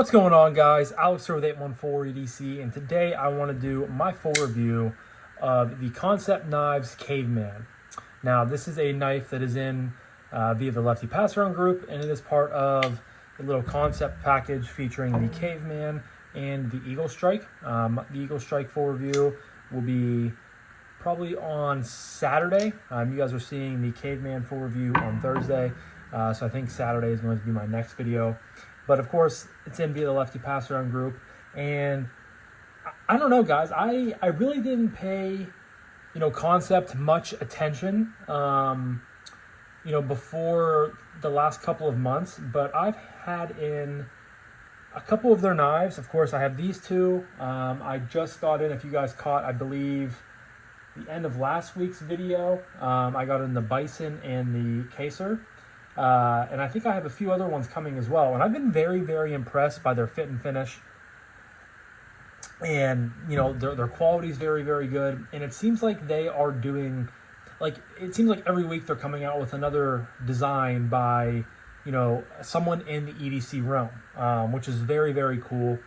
What's going on, guys? Alex here with 814 EDC, and today I want to do my full review of the Kansept Knives Caveman. Now, this is a knife that is in via the Lefty passaround group, and it is part of a little concept package featuring the Caveman and the Eagle Strike. The Eagle Strike full review will be probably on Saturday. You guys are seeing the Caveman full review on Thursday, so I think Saturday is going to be my next video. But of course, it's in via the Lefty passaround group, and I don't know, guys. I really didn't pay, Kansept much attention, before the last couple of months. But I've had in a couple of their knives. Of course, I have these two. I just got in, if you guys caught, I believe, the end of last week's video. I got in the Bison and the Caser. And I think I have a few other ones coming as well. And I've been very, very impressed by their fit and finish. And, their quality is very, very good. And it seems like they are doing, it seems like every week they're coming out with another design by, someone in the EDC realm, which is very, very cool.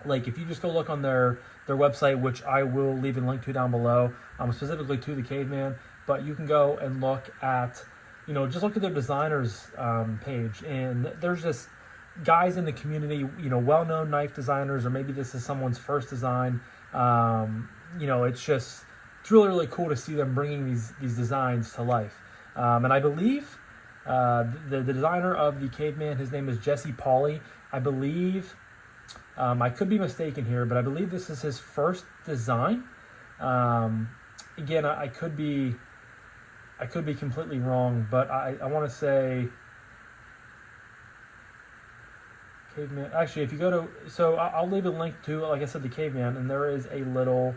Like, if you just go look on their website, which I will leave a link to down below, specifically to the Caveman, but you can go and look at, just look at their designers page, and there's just guys in the community, well-known knife designers, or maybe this is someone's first design. It's really, really cool to see them bringing these designs to life. And I believe the designer of the Caveman, his name is Jesse Pauley. I believe, I could be mistaken here, but I believe this is his first design. Again, I could be completely wrong, but I want to say Caveman. Actually, if you go to, so I'll leave a link to, like I said, the Caveman, and there is a little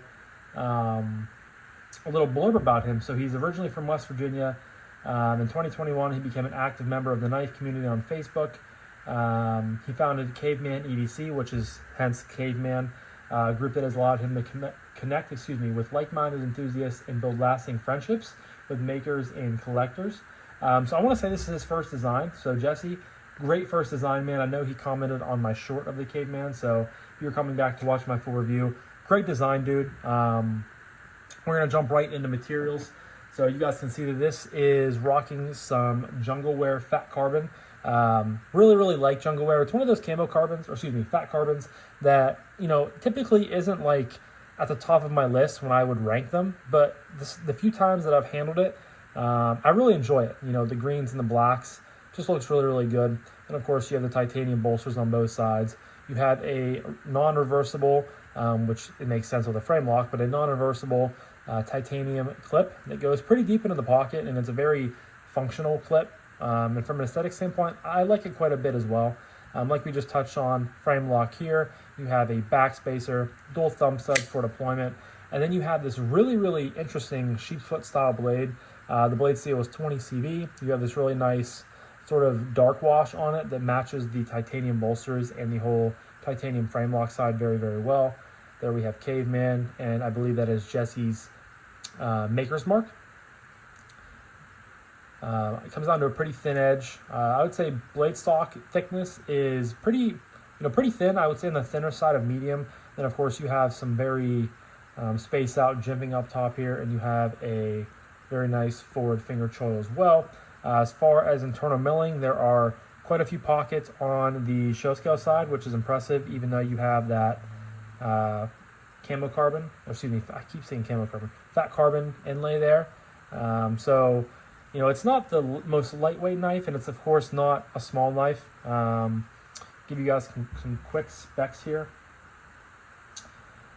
blurb about him. So he's originally from West Virginia. In 2021, he became an active member of the knife community on Facebook. He founded Caveman EDC, which is hence Caveman, a group that has allowed him to connect with like-minded enthusiasts and build lasting friendships with makers and collectors. So I want to say this is his first design. So Jesse, great first design, man. I know he commented on my short of the Caveman, so if you're coming back to watch my full review, great design, dude. We're going to jump right into materials. So you guys can see that this is rocking some jungle wear fat carbon. Really, really like jungle wear. It's one of those fat carbons that, typically isn't like at the top of my list when I would rank them, but the few times that I've handled it, I really enjoy it. The greens and the blacks just looks really, really good. And of course, you have the titanium bolsters on both sides. You have a non-reversible, which it makes sense with a frame lock, but a non-reversible titanium clip that goes pretty deep into the pocket, and it's a very functional clip. And from an aesthetic standpoint, I like it quite a bit as well. Like we just touched on, frame lock here. You have a back spacer, dual thumb studs for deployment, and then you have this really, really interesting sheepsfoot style blade. The blade steel is 20 CV. You have this really nice sort of dark wash on it that matches the titanium bolsters and the whole titanium frame lock side very, very well. There we have Caveman, and I believe that is Jesse's maker's mark. It comes down to a pretty thin edge. I would say blade stock thickness is pretty thin. I would say on the thinner side of medium. Then of course you have some very spaced out jimping up top here, and you have a very nice forward finger choil as well. As far as internal milling, there are quite a few pockets on the show scale side, which is impressive, even though you have that camo carbon, or excuse me, I keep saying camo carbon, fat carbon inlay there. It's not the most lightweight knife, and it's of course not a small knife. Give you guys some quick specs here.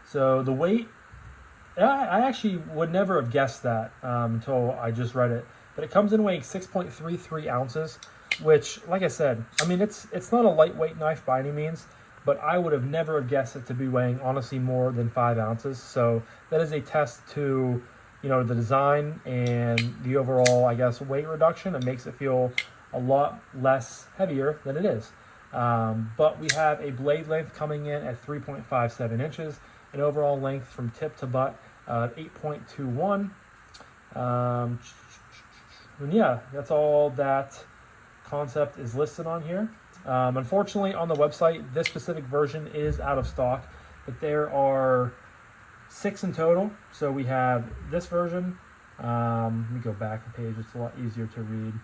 So the weight, I actually would never have guessed that until I just read it. But it comes in weighing 6.33 ounces, which, like I said, I mean, it's not a lightweight knife by any means, but I would have never have guessed it to be weighing, honestly, more than 5 ounces. So that is a test to, the design and the overall, I guess, weight reduction. It makes it feel a lot less heavier than it is. But we have a blade length coming in at 3.57 inches, an overall length from tip to butt of 8.21. And yeah, that's all that Kansept is listed on here. Unfortunately, on the website, this specific version is out of stock, but there are 6 in total. So we have this version. Let me go back a page. It's a lot easier to read.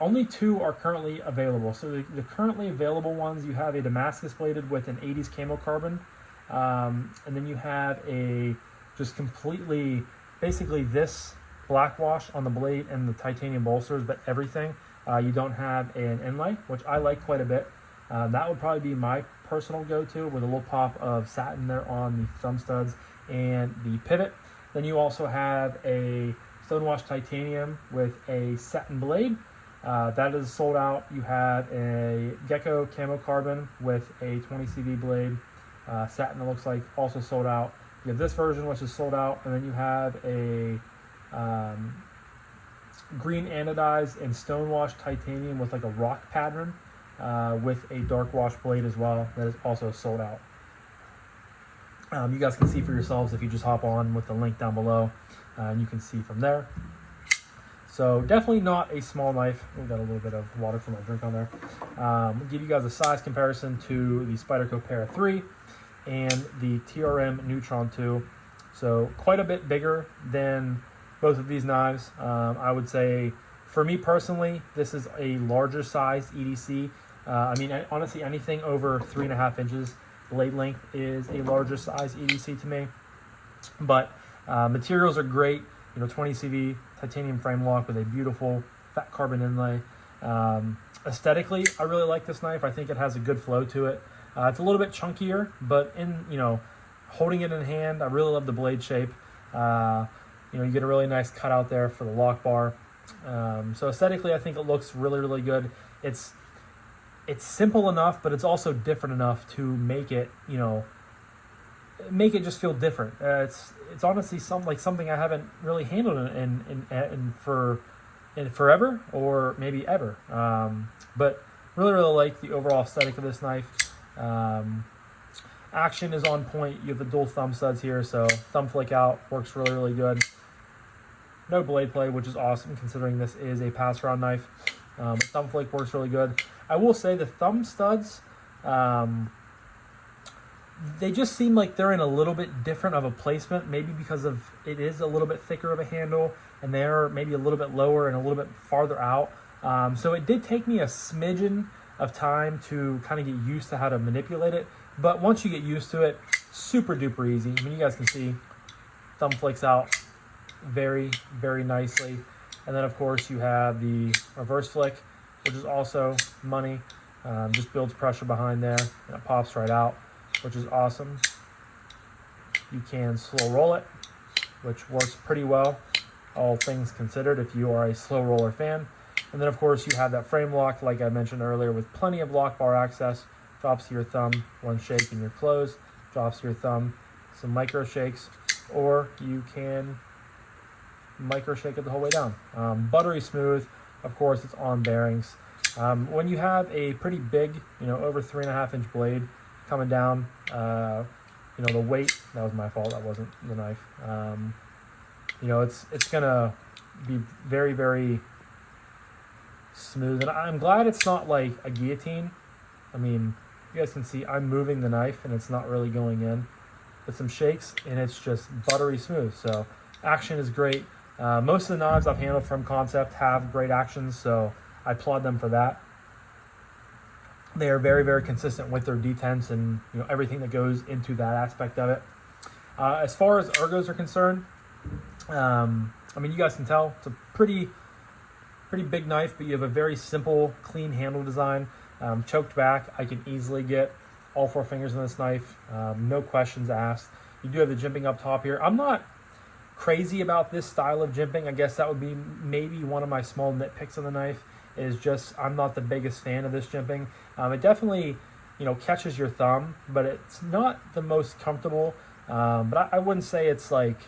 Only 2 are currently available. So the currently available ones, you have a Damascus bladed with an 80s camo carbon. And then you have a just completely, basically this black wash on the blade and the titanium bolsters, but everything. You don't have an inlay, which I like quite a bit. That would probably be my personal go-to, with a little pop of satin there on the thumb studs and the pivot. Then you also have a stonewash titanium with a satin blade. That is sold out. You have a Gecko camo carbon with a 20 CV blade. Satin, it looks like, also sold out. You have this version, which is sold out, and then you have a green anodized and stonewash titanium with like a rock pattern with a dark wash blade as well. That is also sold out. You guys can see for yourselves if you just hop on with the link down below, and you can see from there. So definitely not a small knife. We've got a little bit of water for my drink on there. We'll give you guys a size comparison to the Spyderco Para 3 and the TRM Neutron 2. So quite a bit bigger than both of these knives. I would say, for me personally, this is a larger size EDC. I mean, honestly, anything over 3.5 inches blade length is a larger size EDC to me. But materials are great. 20 CV titanium frame lock with a beautiful fat carbon inlay. Aesthetically, I really like this knife. I think it has a good flow to it. It's a little bit chunkier, but holding it in hand, I really love the blade shape. You get a really nice cutout there for the lock bar. So aesthetically, I think it looks really, really good. It's simple enough, but it's also different enough to make it, make it just feel different. It's honestly something I haven't really handled in forever, or maybe ever. But really, really like the overall aesthetic of this knife. Action is on point. You have the dual thumb studs here, so thumb flick out works really, really good. No blade play, which is awesome considering this is a pass-around knife. But thumb flick works really good. I will say the thumb studs, they just seem like they're in a little bit different of a placement, maybe because of it is a little bit thicker of a handle, and they're maybe a little bit lower and a little bit farther out. So it did take me a smidgen of time to kind of get used to how to manipulate it. But once you get used to it, super duper easy. I mean, you guys can see thumb flicks out very, very nicely. And then of course you have the reverse flick, which is also money. Just builds pressure behind there, and it pops right out, which is awesome. You can slow roll it, which works pretty well, all things considered, if you are a slow roller fan. And then of course you have that frame lock, like I mentioned earlier, with plenty of lock bar access. Drops to your thumb, one shake and you're closed. Drops to your thumb, some micro shakes, or you can micro shake it the whole way down. Buttery smooth. Of course, it's on bearings. When you have a pretty big, over 3.5 inch blade coming down, the weight, that was my fault, that wasn't the knife. It's gonna be very, very smooth, and I'm glad it's not like a guillotine. I mean, you guys can see I'm moving the knife and it's not really going in, but some shakes and it's just buttery smooth. So action is great. Most of the knives I've handled from Kansept have great actions, so I applaud them for that. They are very, very consistent with their detents and everything that goes into that aspect of it. As far as ergos are concerned, I mean, you guys can tell it's a pretty big knife, but you have a very simple, clean handle design. Choked back, I can easily get all 4 fingers in this knife, no questions asked. You do have the jimping up top here. I'm not crazy about this style of jimping. I guess that would be maybe one of my small nitpicks on the knife, is just I'm not the biggest fan of this jimping. It definitely catches your thumb, but it's not the most comfortable. But I wouldn't say it's like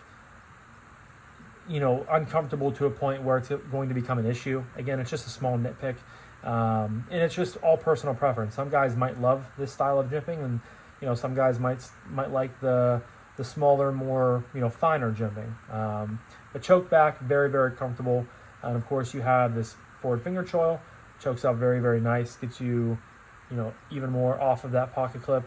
uncomfortable to a point where it's going to become an issue. Again, it's just a small nitpick. And it's just all personal preference. Some guys might love this style of jimping, and some guys might like the smaller, more finer jimping. But choke back, very, very comfortable. And of course you have this forward finger choil, chokes out very, very nice, gets you, even more off of that pocket clip,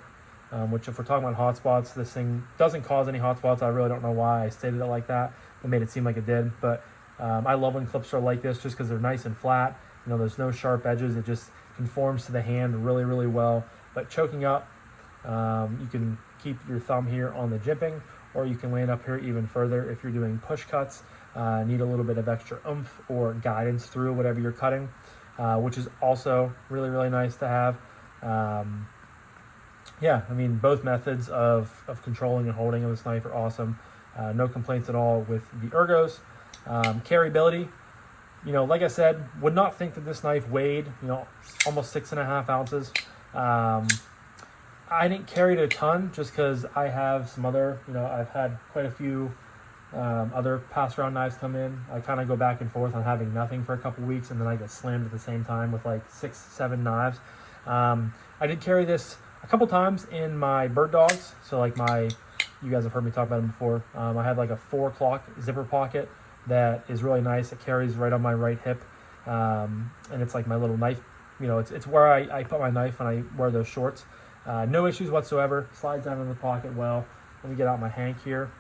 which if we're talking about hot spots, this thing doesn't cause any hot spots. I really don't know why I stated it like that. It made it seem like it did, but I love when clips are like this just because they're nice and flat. There's no sharp edges. It just conforms to the hand really, really well. But choking up, you can keep your thumb here on the jimping, or you can land up here even further if you're doing push cuts, need a little bit of extra oomph or guidance through whatever you're cutting, which is also really, really nice to have. Yeah, I mean, both methods of controlling and holding of this knife are awesome. No complaints at all with the ergos. Carryability, like I said, would not think that this knife weighed, almost 6.5 ounces. I didn't carry it a ton just because I have some other, I've had quite a few other pass-around knives come in. I kind of go back and forth on having nothing for a couple weeks, and then I get slammed at the same time with like 6-7 knives. I did carry this a couple times in my bird dogs. So like you guys have heard me talk about them before. I have like a 4 o'clock zipper pocket that is really nice. It carries right on my right hip. And it's like my little knife, it's where I put my knife when I wear those shorts. No issues whatsoever. Slides down in the pocket well. Let me get out my hank here.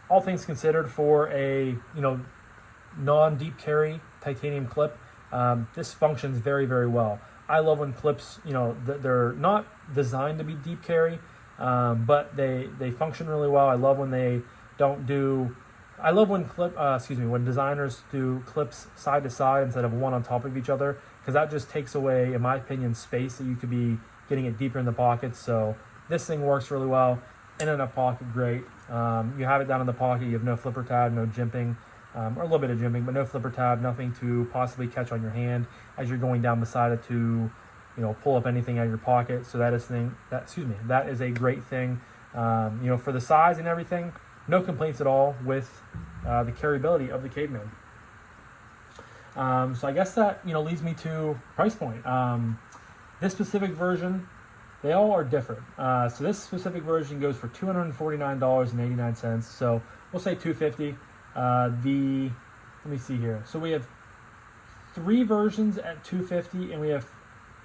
All things considered, for a non-deep carry titanium clip, this functions very, very well. I love when clips, they're not designed to be deep carry, but they function really well. I love when they don't do. I love when when designers do clips side to side instead of one on top of each other, because that just takes away, in my opinion, space that you could be getting it deeper in the pocket. So this thing works really well. In a pocket, great. You have it down in the pocket. You have no flipper tab, no jimping, or a little bit of jimping, but no flipper tab, nothing to possibly catch on your hand as you're going down beside it to, pull up anything out of your pocket. So that is a great thing. For the size and everything, no complaints at all with the carryability of the Caveman. So I guess that leads me to price point. This specific version, they all are different. So this specific version goes for $249.89. So we'll say $250. Let me see here. So we have 3 versions at $250, and we have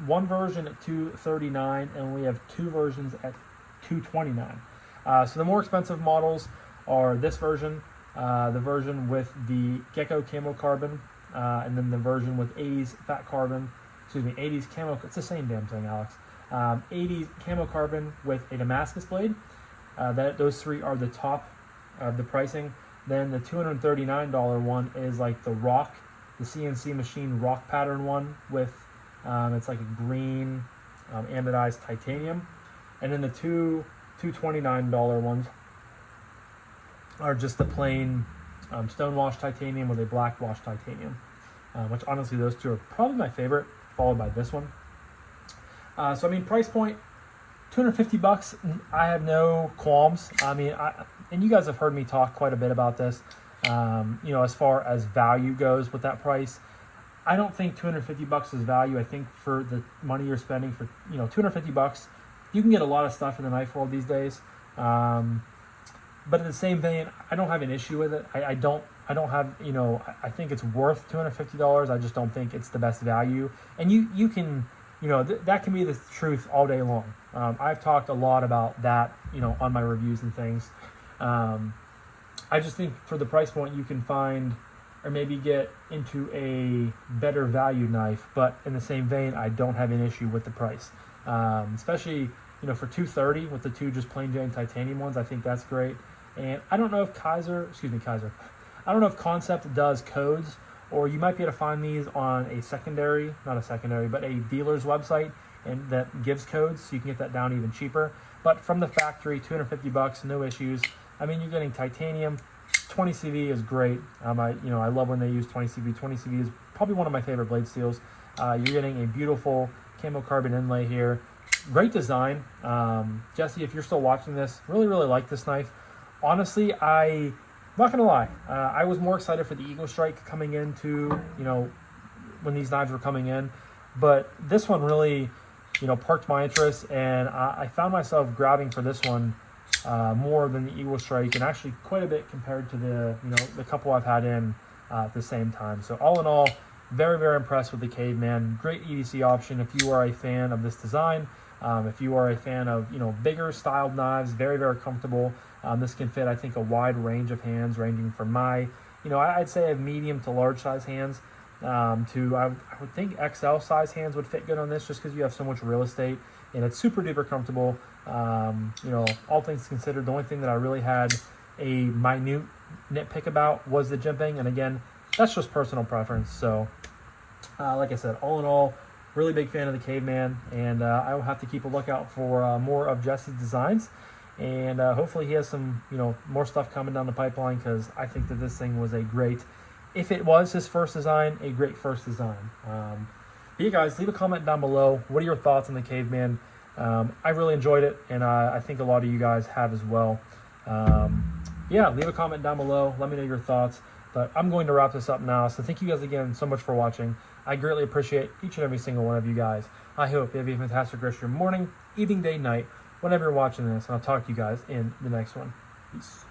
1 version at $239, and we have 2 versions at $229. So the more expensive models are this version, the version with the Gecko camo carbon, and then the version with 80s fat carbon. 80s camo. It's the same damn thing, Alex. 80s camo carbon with a Damascus blade. Those 3 are the top of the pricing. Then the $239 one is like the CNC machine rock pattern one with it's like a green anodized titanium. And then the $229 ones are just the plain stonewashed titanium with a black washed titanium, which honestly those 2 are probably my favorite, followed by this one. So I mean, price point, $250. I have no qualms. I mean, and you guys have heard me talk quite a bit about this. As far as value goes with that price, I don't think $250 is value. I think for the money you're spending for $250, you can get a lot of stuff in the knife world these days. But in the same vein, I don't have an issue with it. I don't have, I think it's worth $250. I just don't think it's the best value. And you can, that can be the truth all day long. I've talked a lot about that, on my reviews and things. I just think for the price point, you can find or maybe get into a better value knife. But in the same vein, I don't have an issue with the price, especially, for $230 with the 2 just plain Jane titanium ones. I think that's great. And I don't know if I don't know if Kansept does codes, or you might be able to find these on a dealer's website, and that gives codes, so you can get that down even cheaper. But from the factory, $250, no issues. I mean, you're getting titanium. 20 CV is great. I love when they use 20 CV. 20 CV is probably one of my favorite blade steels. You're getting a beautiful camo carbon inlay here. Great design. Jesse, if you're still watching this, really, really like this knife. Honestly, I'm not going to lie. I was more excited for the Eagle Strike coming into, when these knives were coming in. But this one really, perked my interest, and I found myself grabbing for this one more than the Eagle Strike, and actually quite a bit compared to the couple I've had in at the same time. So all in all, very, very impressed with the Caveman. Great EDC option if you are a fan of this design. If you are a fan of, you know, bigger styled knives, very, very comfortable. This can fit, I think, a wide range of hands, ranging from my, you know, I'd say a medium to large size hands, I would think XL size hands would fit good on this, just because you have so much real estate, and it's super duper comfortable. You know, all things considered, the only thing that I really had a minute nitpick about was the jimping, and again, that's just personal preference. So like I said, all in all, really big fan of the Caveman, and I will have to keep a lookout for more of Jesse's designs, and hopefully he has some, you know, more stuff coming down the pipeline, because I think that this thing was a great, if it was his first design, a great first design. But yeah, guys, leave a comment down below. What are your thoughts on the Caveman? I really enjoyed it, and I think a lot of you guys have as well. Yeah, leave a comment down below. Let me know your thoughts. But I'm going to wrap this up now. So thank you guys again so much for watching. I greatly appreciate each and every single one of you guys. I hope you have a fantastic rest of your morning, evening, day, night, whenever you're watching this. And I'll talk to you guys in the next one. Peace.